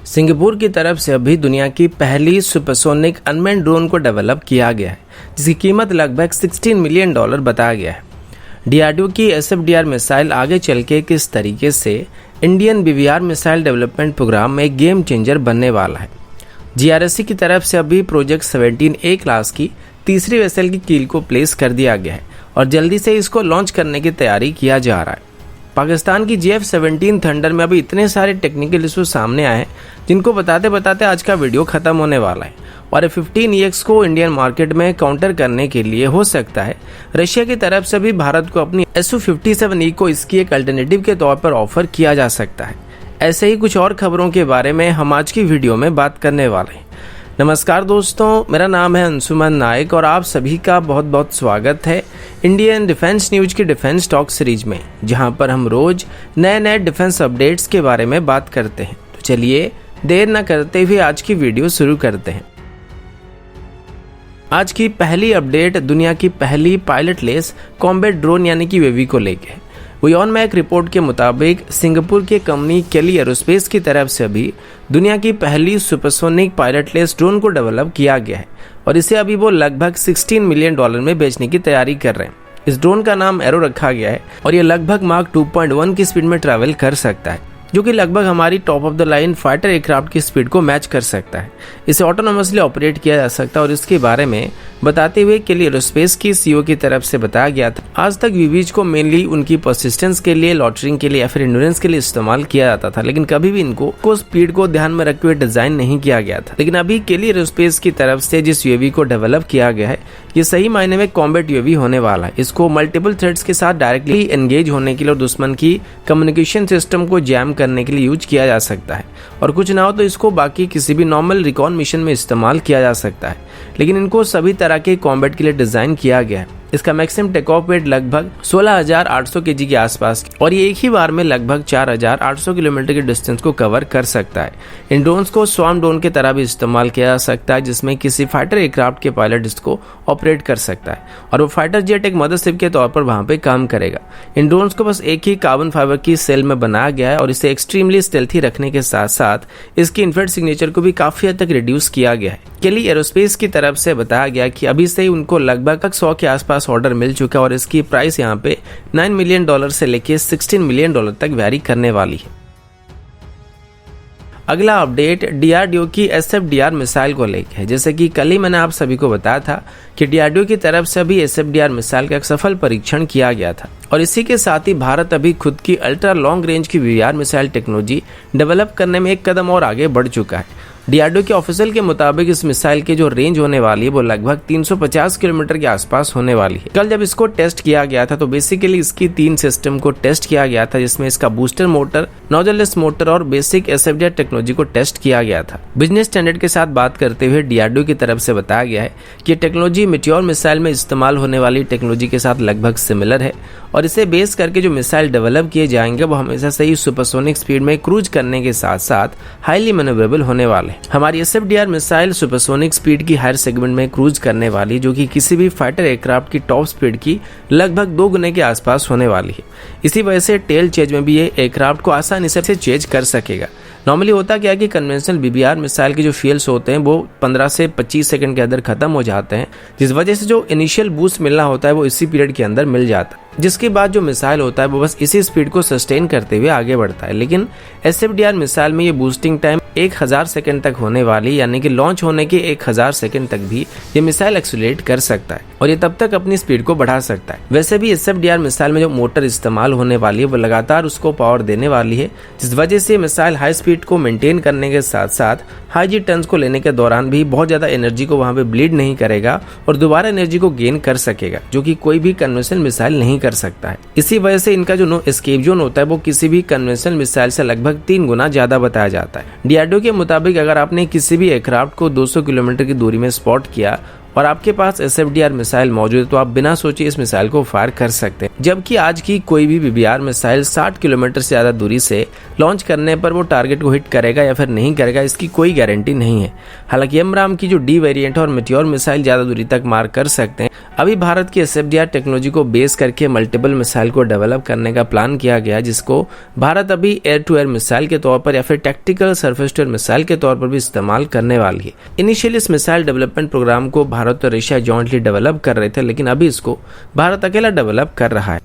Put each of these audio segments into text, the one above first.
Singapore की तरफ से अभी दुनिया की पहली सुपरसोनिक अनमैन्ड ड्रोन को डेवलप किया गया है, जिसकी कीमत लगभग $16 मिलियन बताया गया है। डीआरडीओ की एसएफडीआर मिसाइल आगे चल के किस तरीके से Indian BVR missile development program में एक गेम चेंजर बनने वाला है। जीआरएससी की तरफ से अभी प्रोजेक्ट 17A क्लास की तीसरी वेसल की कील को प्लेस कर दिया गया है और जल्दी से इसको लॉन्च करने की तैयारी किया जा रहा है। पाकिस्तान की GF-17 थंडर में अभी इतने सारे टेक्निकल इशू सामने आए हैं जिनको बताते बताते आज का वीडियो खत्म होने वाला है। और F-15EX को इंडियन मार्केट में काउंटर करने के लिए हो सकता है रशिया की तरफ से भी भारत को अपनी Su-57E को इसकी एक अल्टरनेटिव के तौर पर ऑफर किया जा सकता है। ऐसे ही कुछ और खबरों के बारे में हम आज की वीडियो में बात करने वाले हैं। नमस्कार दोस्तों, मेरा नाम है अंशुमन नायक और आप सभी का बहुत बहुत स्वागत है इंडियन डिफेंस न्यूज की डिफेंस टॉक सीरीज में, जहां पर हम रोज नए डिफेंस अपडेट्स के बारे में बात करते हैं। तो चलिए देर न करते हुए आज की वीडियो शुरू करते हैं। आज की पहली अपडेट दुनिया की पहली पायलटलेस कॉम्बैट ड्रोन यानी कि यूएवी को लेकर है। वियॉनमैक रिपोर्ट के मुताबिक सिंगापुर के कंपनी केली एरोस्पेस की तरफ से अभी दुनिया की पहली सुपरसोनिक पायलटलेस ड्रोन को डेवलप किया गया है और इसे अभी वो लगभग $16 मिलियन में बेचने की तैयारी कर रहे हैं। इस ड्रोन का नाम एरो रखा गया है और ये लगभग मार्क 2.1 की स्पीड में ट्रैवल कर सकता है, जो कि लगभग हमारी top of the line fighter aircraft की स्पीड को मैच कर सकता है। इसे ऑटोनोमसली ऑपरेट किया जा सकता है और इसके बारे में बताते हुए केली एरोस्पेस की सीईओ की तरफ से बताया गया था, आज तक वीवीज को मेनली उनकी परसिस्टेंस के लिए, लॉटरिंग के लिए या फिर एंड्योरेंस के लिए इस्तेमाल किया जाता था, लेकिन कभी भी इनको स्पीड को ध्यान में रखते हुए डिजाइन नहीं किया गया था। लेकिन अभी केली एरोस्पेस की तरफ से जिस यूएवी को डेवलप किया गया है, ये सही मायने में कॉम्बैट यूएवी होने वाला है। इसको मल्टीपल थ्रेड्स के साथ डायरेक्टली एंगेज होने के लिए और दुश्मन की कम्युनिकेशन सिस्टम को जैम करने के लिए यूज किया जा सकता है, और कुछ ना हो तो इसको बाकी किसी भी नॉर्मल रिकॉन मिशन में इस्तेमाल किया जा सकता है। लेकिन इनको सभी तरह के कॉम्बैट के लिए डिजाइन किया गया है। इसका मैक्सिमम टेक ऑफ वेट लगभग 16,800 kg के आसपास और ये एक ही बार में लगभग 4,800 किलोमीटर के डिस्टेंस को कवर कर सकता है। इन ड्रोन्स को स्वार्म ड्रोन की तरह भी इस्तेमाल किया जा सकता है, जिसमें किसी फाइटर एयरक्राफ्ट के पायलट इसको ऑपरेट कर सकता है और वो फाइटर जेट एक मदरशिप के तौर पर वहां पे काम करेगा। इन ड्रोन्स को बस एक ही कार्बन फाइबर की सेल में बनाया गया है और इसे एक्सट्रीमली स्टेल्थी रखने के साथ साथ इसकी इन्फ्रारेड सिग्नेचर को भी काफी हद तक रिड्यूस किया गया है। केली एरोस्पेस की तरफ से बताया गया कि अभी से ही उनको लगभग 100 के आसपास ऑर्डर मिल चुका है और इसकी प्राइस यहाँ पे $9 मिलियन से लेके $16 मिलियन तक वैरी करने वाली है। अगला अपडेट डीआरडीओ की एसएफडीआर मिसाइल को लेकर है। जैसे कि कल ही मैंने आप सभी को बताया था कि डीआरडीओ की तरफ से अभी एसएफडीआर मिसाइल का एक सफल परीक्षण किया गया था और इसी के साथ ही भारत अभी खुद की अल्ट्रा लॉन्ग रेंज की वीआर मिसाइल टेक्नोलॉजी डेवलप करने में एक कदम और आगे बढ़ चुका है। डीआरडीओ के ऑफिशियल के मुताबिक इस मिसाइल की जो रेंज होने वाली है वो लगभग 350 किलोमीटर के आसपास होने वाली है। कल जब इसको टेस्ट किया गया था तो बेसिकली इसकी 3 सिस्टम को टेस्ट किया गया था, जिसमें इसका बूस्टर मोटर, नोजललेस मोटर और बेसिक एसएफडीआर टेक्नोलॉजी को टेस्ट किया गया था। बिजनेस स्टैंडर्ड के साथ बात करते हुए डीआरडीओ की तरफ से बताया गया है कि टेक्नोलॉजी मेट्योर मिसाइल में इस्तेमाल होने वाली टेक्नोलॉजी के साथ लगभग सिमिलर है और इसे बेस करके जो मिसाइल डेवलप किए जाएंगे वो हमेशा से ही सुपरसोनिक स्पीड में क्रूज करने के साथ साथ हाईली मैनेवरेबल होने वाले हैं। हमारी एसएफडीआर मिसाइल सुपरसोनिक स्पीड की हायर सेगमेंट में क्रूज करने वाली, जो कि किसी भी फाइटर एयरक्राफ्ट की टॉप स्पीड की लगभग 2 गुने के आसपास होने वाली है। इसी वजह से टेल चेज में भी ये एयरक्राफ्ट को आसानी से चेज कर सकेगा। नॉर्मली होता क्या है कि कन्वेंशनल बीबीआर मिसाइल के जो फ्यूल्स होते हैं वो 15 से 25 सेकंड के अंदर खत्म हो जाते हैं, जिस वजह से जो इनिशियल बूस्ट मिलना होता है वो इसी पीरियड के अंदर मिल जाता है, जिसके बाद जो मिसाइल होता है वो बस इसी स्पीड को सस्टेन करते हुए आगे बढ़ता है। लेकिन एसएफडीआर मिसाइल में ये बूस्टिंग टाइम 1000 सेकंड तक होने वाली, यानी कि लॉन्च होने के 1000 सेकंड तक भी ये मिसाइल एक्सीलरेट कर सकता है और ये तब तक अपनी स्पीड को बढ़ा सकता है। वैसे भी एसएफडीआर मिसाइल में जो मोटर इस्तेमाल होने वाली है वो लगातार उसको पावर देने वाली है, जिस वजह से मिसाइल हाई स्पीड को मेंटेन करने के साथ साथ हाई जी टर्न्स को लेने के दौरान भी बहुत ज्यादा एनर्जी को वहां पे ब्लीड नहीं करेगा और दोबारा एनर्जी को गेन कर सकेगा, जो कि कोई भी कन्वेंशनल मिसाइल नहीं कर सकता है। इसी वजह से इनका जो नो एस्केप जोन होता है वो किसी भी कन्वेंशनल मिसाइल से लगभग 3 गुना ज्यादा बताया जाता है। डीआरडीओ के मुताबिक अगर आपने किसी भी एयरक्राफ्ट को 200 किलोमीटर की दूरी में स्पॉट किया और आपके पास SFDR मिसाइल मौजूद है तो आप बिना सोचे इस मिसाइल को फायर कर सकते हैं। जबकि आज की कोई भी BBR मिसाइल 60 किलोमीटर से ज़्यादा दूरी से लॉन्च करने पर वो टारगेट को हिट करेगा या फिर नहीं करेगा, इसकी कोई गारंटी नहीं है। हालांकि AMRAAM की जो D वेरिएंट और मेटियोर मिसाइल ज़्यादा दूरी तक मार कर सकते हैं। अभी भारत की SFDR टेक्नोलॉजी को बेस करके मल्टीपल मिसाइल को डेवलप करने का प्लान किया गया, जिसको भारत अभी एयर टू एयर मिसाइल के तौर पर या फिर tactical surface to air missile के तौर पर भी इस्तेमाल करने वाली है। इनिशियली इस मिसाइल डेवलपमेंट प्रोग्राम को भारत और रशिया जॉइंटली डेवलप कर रहे थे, लेकिन अभी इसको भारत अकेला डेवलप कर रहा है।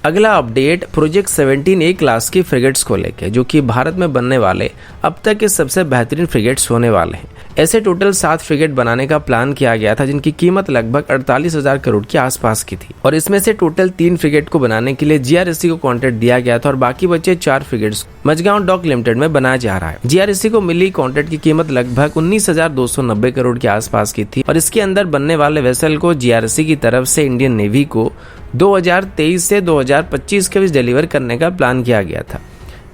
अगला अपडेट प्रोजेक्ट 17A क्लास की फ्रिगेट्स को लेकर, जो कि भारत में बनने वाले अब तक के सबसे बेहतरीन फ्रिगेट्स होने वाले हैं। ऐसे टोटल 7 फ्रिगेट बनाने का प्लान किया गया था, जिनकी कीमत लगभग 48,000 करोड़ के आसपास की थी। और इसमें से टोटल 3 फ्रिगेट को बनाने के लिए GRSC को कॉन्ट्रैक्ट दिया गया था और बाकी बचे 4 फ्रिगेट्स मझगांव डॉक लिमिटेड में बनाया जा रहा है। GRSC को मिली कॉन्ट्रैक्ट की कीमत लगभग 19,290 करोड़ के आसपास की थी और इसके अंदर बनने वाले वेसल को GRSC की तरफ से इंडियन नेवी को 2023 से 2025 के बीच डिलीवर करने का प्लान किया गया था।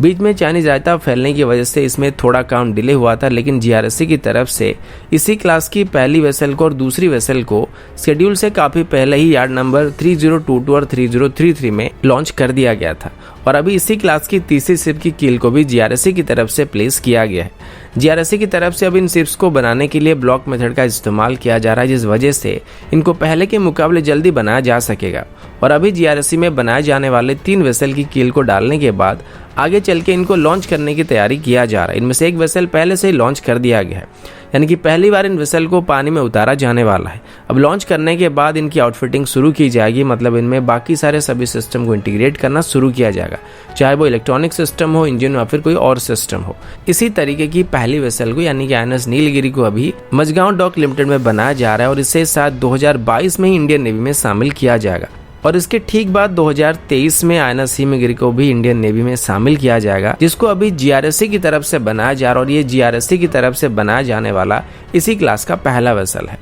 बीच में चाइनीज रायता फैलने की वजह से इसमें थोड़ा काम डिले हुआ था, लेकिन GRSC की तरफ से इसी क्लास की पहली वेसल को और दूसरी वेसल को शेड्यूल से काफी पहले ही यार्ड नंबर 3022 और 3033 में लॉन्च कर दिया गया था। और अभी इसी क्लास की तीसरी शिप की कील को भी GRSC की तरफ से प्लेस किया गया है। GRSC की तरफ से अब इन शिप्स को बनाने के लिए ब्लॉक मेथड का इस्तेमाल किया जा रहा है, जिस वजह से इनको पहले के मुकाबले जल्दी बनाया जा सकेगा। और अभी GRSC में बनाए जाने वाले 3 वेसल की कील को डालने के बाद आगे चल के इनको लॉन्च करने की तैयारी किया जा रहा है। इनमें से एक वेसल पहले से ही लॉन्च कर दिया गया है, यानी कि पहली बार इन वेसल को पानी में उतारा जाने वाला है। अब लॉन्च करने के बाद इनकी आउटफिटिंग शुरू की जाएगी, मतलब इनमें बाकी सारे सभी सिस्टम को इंटीग्रेट करना शुरू किया जाएगा, चाहे वो इलेक्ट्रॉनिक सिस्टम हो, इंजन या फिर कोई और सिस्टम हो। इसी तरीके की पहली वेसल को यानी कि INS नीलगिरी को अभी मझगांव डॉक लिमिटेड में बनाया जा रहा है और इसे शायद 2022 में ही इंडियन नेवी में शामिल किया जाएगा। और इसके ठीक बाद 2023 में INS हिमगिरी को भी इंडियन नेवी में शामिल किया जाएगा, जिसको अभी GRSC की तरफ से बनाया जा रहा है और ये GRSC की तरफ से बनाया जाने वाला इसी क्लास का पहला वेसल है।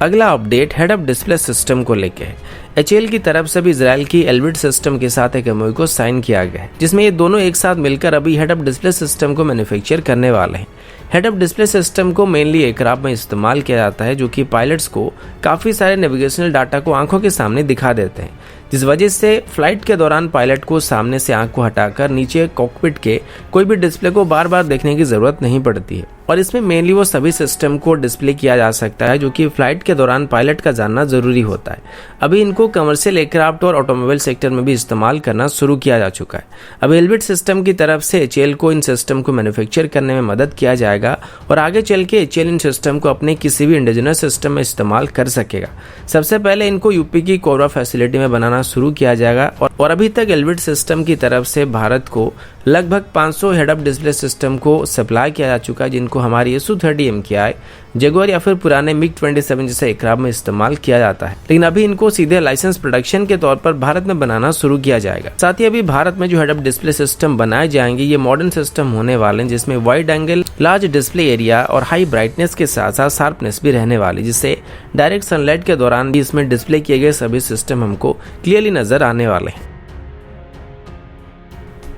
अगला update head up display system को लेके है। HAL की तरफ से भी इजराइल की एल्बिट सिस्टम के साथ एक MOU को साइन किया गया है, जिसमें ये दोनों एक साथ मिलकर अभी हेड अप डिस्प्ले सिस्टम को मैन्युफैक्चर करने वाले हैं। हेड अप डिस्प्ले सिस्टम को मेनली एयरक्राफ्ट में इस्तेमाल किया जाता है, जो कि पायलट्स को काफ़ी सारे नेविगेशनल डाटा को आंखों के सामने दिखा देते हैं, जिस वजह से फ्लाइट के दौरान पायलट को सामने से आंख को हटाकर नीचे कॉकपिट के कोई भी डिस्प्ले को बार बार देखने की जरूरत नहीं पड़ती है। और इसमें मेनली वो सभी सिस्टम को डिस्प्ले किया जा सकता है जो कि फ्लाइट के दौरान पायलट का जानना जरूरी होता है। अभी इनको कमर्शियल एयरक्राफ्ट और ऑटोमोबाइल सेक्टर में भी इस्तेमाल करना शुरू किया जा चुका है। अब एल्बिट सिस्टम की तरफ से HAL को इन सिस्टम को मैन्युफैक्चर करने में मदद किया जाएगा और आगे चल के HAL इन सिस्टम को अपने किसी भी इंडिजिनस सिस्टम में इस्तेमाल कर सकेगा। सबसे पहले इनको यूपी की कोबरा फैसिलिटी में बनाना शुरू किया जाएगा और अभी तक एल्बिट सिस्टम की तरफ से भारत को लगभग 500 हेड अप डिस्प्ले सिस्टम को सप्लाई किया जा चुका है, जिनको हमारी SU-30 MKI, जगुआर या फिर पुराने MiG-27 जैसे एयरक्राफ्ट में इस्तेमाल किया जाता है। लेकिन अभी इनको सीधे लाइसेंस प्रोडक्शन के तौर पर भारत में बनाना शुरू किया जाएगा। साथ ही अभी भारत में जो हेड अप डिस्प्ले सिस्टम बनाए जाएंगे ये मॉडर्न सिस्टम होने वाले हैं, जिसमें wide angle, large display area और हाई ब्राइटनेस के साथ साथ शार्पनेस भी रहने वाली, जिससे डायरेक्ट सनलाइट के दौरान भी इसमें डिस्प्ले किए गए सभी सिस्टम हमको क्लियरली नजर आने वाले हैं।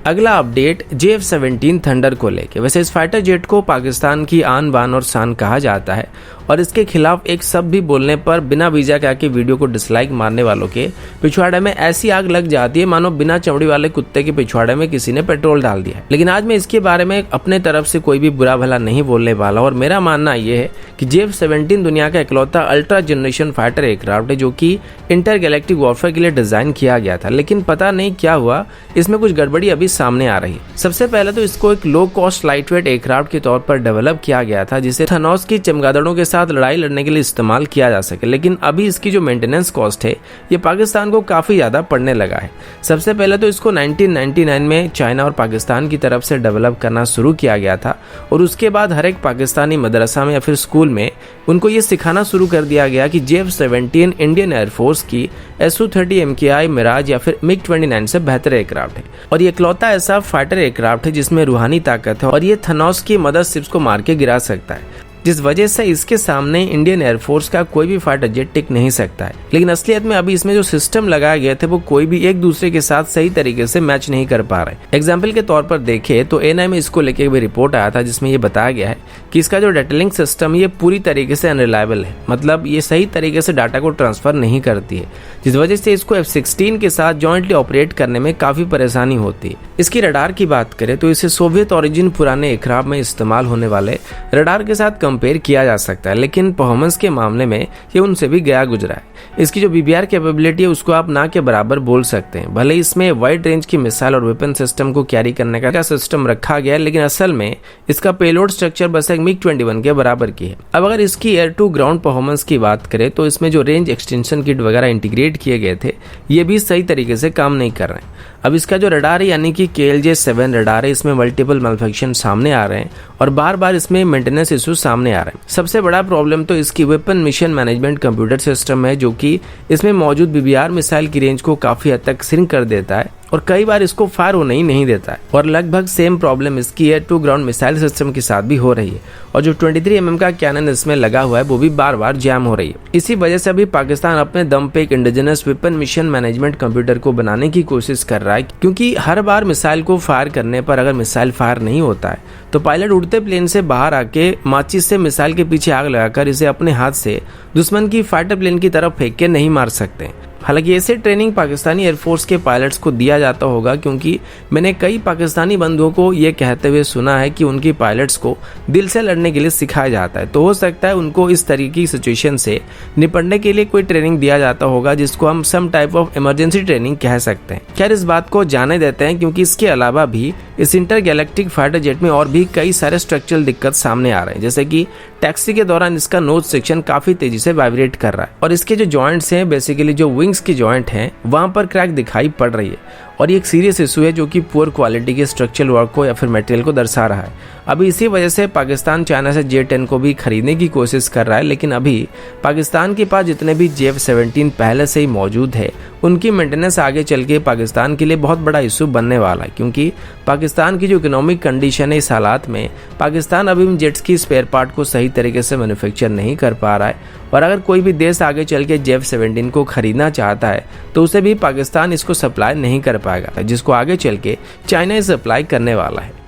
अगला अपडेट JF-17 थंडर को लेके। वैसे इस फाइटर जेट को पाकिस्तान की आन बान और शान कहा जाता है और इसके खिलाफ एक शब्द भी बोलने पर बिना वीजा के आके वीडियो को डिसलाइक मारने वालों के पिछवाड़े में ऐसी आग लग जाती है मानो बिना चमड़ी वाले कुत्ते के पिछवाड़े में किसी ने पेट्रोल डाल दिया। लेकिन आज मैं इसके बारे में अपने तरफ से कोई भी बुरा भला नहीं बोलने वाला और मेरा मानना यह है कि JF-17 दुनिया का इकलौता अल्ट्रा जनरेशन फाइटर एयरक्राफ्ट है जो कि इंटरगैलेक्टिक वॉरफेयर के लिए डिजाइन किया गया था। लेकिन पता नहीं क्या हुआ, इसमें कुछ गड़बड़ी अभी सामने आ रही है। सबसे पहले तो इसको एक लो कॉस्ट लाइटवेट एयरक्राफ्ट के तौर पर डेवलप किया गया था, जिसे थानोस की चमगादड़ों के साथ लड़ाई लड़ने के लिए इस्तेमाल किया जा सके। लेकिन अभी इसकी जो मेंटेनेंस कॉस्ट है ये पाकिस्तान को काफी ज्यादा पड़ने लगा है। सबसे पहले तो इसको 1999 में चाइना और पाकिस्तान की तरफ से डेवलप करना शुरू किया गया था और उसके बाद हर एक पाकिस्तानी मदरसा में या फिर स्कूल में उनको ये सिखाना शुरू कर दिया गया कि JF-17 इंडियन एयरफोर्स की SU-30 MKI, मिराज या फिर MiG-29 से बेहतर एयरक्राफ्ट है और ये इकलौता ऐसा फाइटर एयरक्राफ्ट है जिसमें रूहानी ताकत है और ये थानोस की मदद शिप्स को मार के गिरा सकता है। जिस वजह से इसके सामने इंडियन एयरफोर्स का कोई भी फाइटर जेट टिक नहीं सकता है। लेकिन असलियत में अभी इसमें जो सिस्टम लगाए गए थे वो कोई भी एक दूसरे के साथ सही तरीके से मैच नहीं कर पा रहे। एग्जाम्पल के तौर पर देखें तो एएनआई में इसको लेके भी रिपोर्ट आया था जिसमें ये बताया गया है कि इसका जो डाटा लिंक सिस्टम ये पूरी तरीके से अनरिलायबल है, मतलब ये सही तरीके से डाटा को ट्रांसफर नहीं करती है, जिस वजह से इसको F-16 के साथ जॉइंटली ऑपरेट करने में काफी परेशानी होती है। इसकी रडार की बात करें तो इसे सोवियत ओरिजिन पुराने एयरक्राफ्ट में इस्तेमाल होने वाले रडार के साथ कंपेयर किया जा सकता है, लेकिन परफॉर्मेंस के मामले में ये उनसे भी गया गुजरा है। इसकी जो BBR कैपेबिलिटी है उसको आप ना के बराबर बोल सकते हैं। भले इसमें वाइड रेंज की मिसाइल और वेपन सिस्टम को कैरी करने का सिस्टम रखा गया है, लेकिन असल में इसका पेलोड स्ट्रक्चर बस एक MiG-21 के बराबर की है। अब अगर इसकी एयर टू ग्राउंड परफॉर्मेंस की बात करें तो इसमें जो रेंज एक्सटेंशन किट वगैरह इंटीग्रेट किए गए थे ये भी सही तरीके से काम नहीं कर रहे हैं। अब इसका जो रडार है यानी कि KLJ-7 रडार है, इसमें मल्टीपल मैल्फंक्शन सामने आ रहे हैं और बार बार इसमें मेंटेनेंस इश्यूज सामने आ रहे हैं। सबसे बड़ा प्रॉब्लम तो इसकी weapon mission management computer system है, जो कि इसमें मौजूद BBR मिसाइल की रेंज को काफी हद तक श्रिंक कर देता है और कई बार इसको फायर होने ही नहीं देता है। और लगभग सेम प्रॉब्लम इसकी air to ground missile system के साथ भी हो रही है और जो 23 mm का कैनन इसमें लगा हुआ है वो भी बार बार जैम हो रही है। इसी वजह से अभी पाकिस्तान अपने दम पे एक indigenous weapon mission management computer को बनाने की कोशिश कर रहा है, क्योंकि हर बार मिसाइल को फायर करने पर अगर मिसाइल फायर नहीं होता है तो पायलट उड़ते प्लेन से बाहर आके माचिस से मिसाइल के पीछे आग लगाकर इसे अपने हाथ से दुश्मन की फाइटर प्लेन की तरफ फेंक के नहीं मार सकते। हालांकि ऐसे ट्रेनिंग पाकिस्तानी एयरफोर्स के पायलट्स को दिया जाता होगा, क्योंकि मैंने कई पाकिस्तानी बंधुओं को ये कहते हुए सुना है कि उनकी पायलट्स को दिल से लड़ने के लिए सिखाया जाता है। तो हो सकता है उनको इस तरीके की सिचुएशन से निपटने के लिए कोई ट्रेनिंग दिया जाता होगा, जिसको हम some type of emergency training कह सकते हैं। खैर, इस बात को जाने देते हैं, क्योंकि इसके अलावा भी इस इंटर गैलेक्टिक फाइटर जेट में और भी कई सारे स्ट्रक्चरल दिक्कत सामने आ रहे हैं, जैसे कि टैक्सी के दौरान इसका नोज सेक्शन काफी तेजी से वाइब्रेट कर रहा है और इसके जो जॉइंट्स हैं, बेसिकली जो विंग्स की जॉइंट हैं, वहां पर क्रैक दिखाई पड़ रही है और ये एक सीरियस इशू है जो कि पुअर क्वालिटी के स्ट्रक्चरल वर्क को या फिर मटेरियल को दर्शा रहा है। अभी इसी वजह से पाकिस्तान चाइना से J-10 को भी खरीदने की कोशिश कर रहा है, लेकिन अभी पाकिस्तान के पास जितने भी JF-17 पहले से ही मौजूद है उनकी मेंटेनेंस आगे चल के पाकिस्तान के लिए बहुत बड़ा इशू बनने वाला है, क्योंकि पाकिस्तान की जो इकोनॉमिक कंडीशन है इस हालात में पाकिस्तान अभी इन जेट्स की स्पेयर पार्ट को सही तरीके से मैन्युफैक्चर नहीं कर पा रहा है। और अगर कोई भी देश आगे चल के JF-17 को खरीदना चाहता है तो उसे भी पाकिस्तान इसको सप्लाई नहीं कर पाएगा, जिसको आगे चल के चाइना सप्लाई करने वाला है।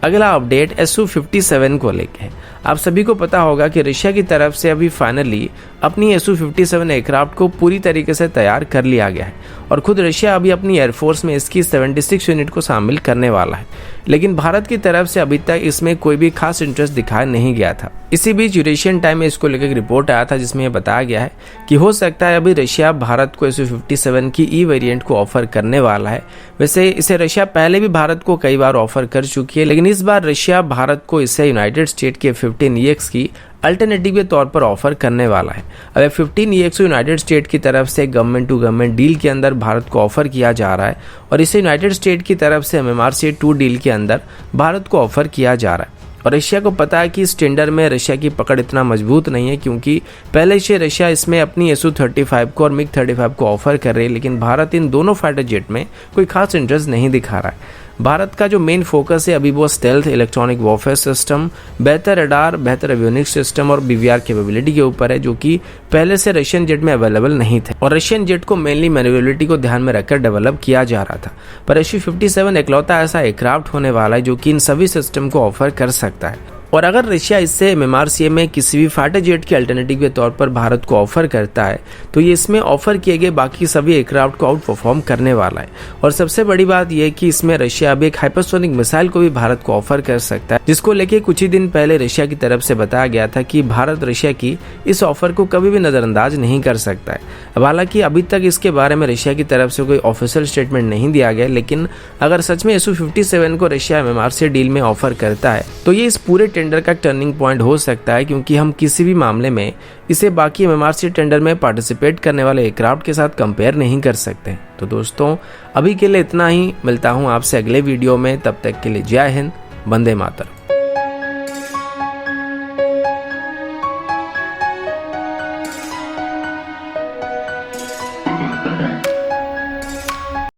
अगला अपडेट Su-57 को लेके है। आप सभी को पता होगा कि रशिया की तरफ से अभी फाइनली अपनी Su-57 एयरक्राफ्ट को पूरी तरीके से तैयार कर लिया गया है और खुद रशिया अभी अपनी एयरफोर्स में इसकी 76 यूनिट को शामिल करने वाला है, लेकिन भारत की तरफ से अभी तक इसमें कोई भी खास इंटरेस्ट दिखाया नहीं गया था। इसी बीच यूरेशियन टाइम में इसको लेकर एक रिपोर्ट आया था जिसमें यह बताया गया है कि हो सकता है अभी रशिया भारत को Su-57 की ई वेरिएंट को ऑफर करने वाला है। वैसे इसे रशिया पहले भी भारत को कई बार ऑफर कर चुकी है, लेकिन इस बार रशिया भारत को इसे यूनाइटेड स्टेट के F-15EX की अल्टरनेटिव के तौर पर ऑफर करने वाला है। अब F-15EX यूनाइटेड स्टेट की तरफ से गवर्नमेंट टू गवर्नमेंट डील के अंदर भारत को ऑफर किया जा रहा है और इसे यूनाइटेड स्टेट की तरफ से MMRC-2 डील के अंदर भारत को ऑफर किया जा रहा है। और रशिया को पता है कि इस टेंडर में रशिया की पकड़ इतना मजबूत नहीं है, क्योंकि पहले से रशिया इसमें अपनी Su-35 को और MiG-35 को ऑफर कर रही है, लेकिन भारत इन दोनों फाइटर जेट में कोई खास इंटरेस्ट नहीं दिखा रहा है। भारत का जो मेन फोकस है अभी वो स्टेल्थ, इलेक्ट्रॉनिक वॉरफेयर सिस्टम, बेहतर रडार, बेहतर एवियोनिक्स सिस्टम और BBR कैपेबिलिटी के ऊपर है, जो कि पहले से रशियन जेट में अवेलेबल नहीं थे और रशियन जेट को मेनली मैन्युअलिटी को ध्यान में रखकर डेवलप किया जा रहा था। पर Su-57 इकलौता ऐसा एयरक्राफ्ट होने वाला है जो कि इन सभी सिस्टम को ऑफर कर सकता है। और अगर रशिया इससे MMRCA में किसी भी फाइटर जेट के अल्टरनेटिव के तौर पर भारत को ऑफर करता है तो ये इसमें ऑफर किए गए बाकी सभी एयरक्राफ्ट को आउट परफॉर्म करने वाला है। और सबसे बड़ी बात यह कि इसमें रशिया अब एक हाइपरसोनिक मिसाइल को भी भारत को ऑफर कर सकता है, जिसको लेके कुछ ही दिन पहले रशिया की तरफ से बताया गया था कि भारत रशिया की इस ऑफर को कभी भी नजरअंदाज नहीं कर सकता है। अब हालांकि अभी तक इसके बारे में रशिया की तरफ से कोई ऑफिशियल स्टेटमेंट नहीं दिया गया, लेकिन अगर सच में Su-57 को रशिया MMRCA डील में ऑफर करता है तो ये इस पूरे टेंडर का टर्निंग पॉइंट हो सकता है, क्योंकि हम किसी भी मामले में इसे बाकी MMRCA टेंडर में पार्टिसिपेट करने वाले एयरक्राफ्ट के साथ कंपेयर नहीं कर सकते। तो दोस्तों अभी के लिए इतना ही, मिलता हूं आपसे अगले वीडियो में, तब तक के लिए जय हिंद, वंदे मातरम।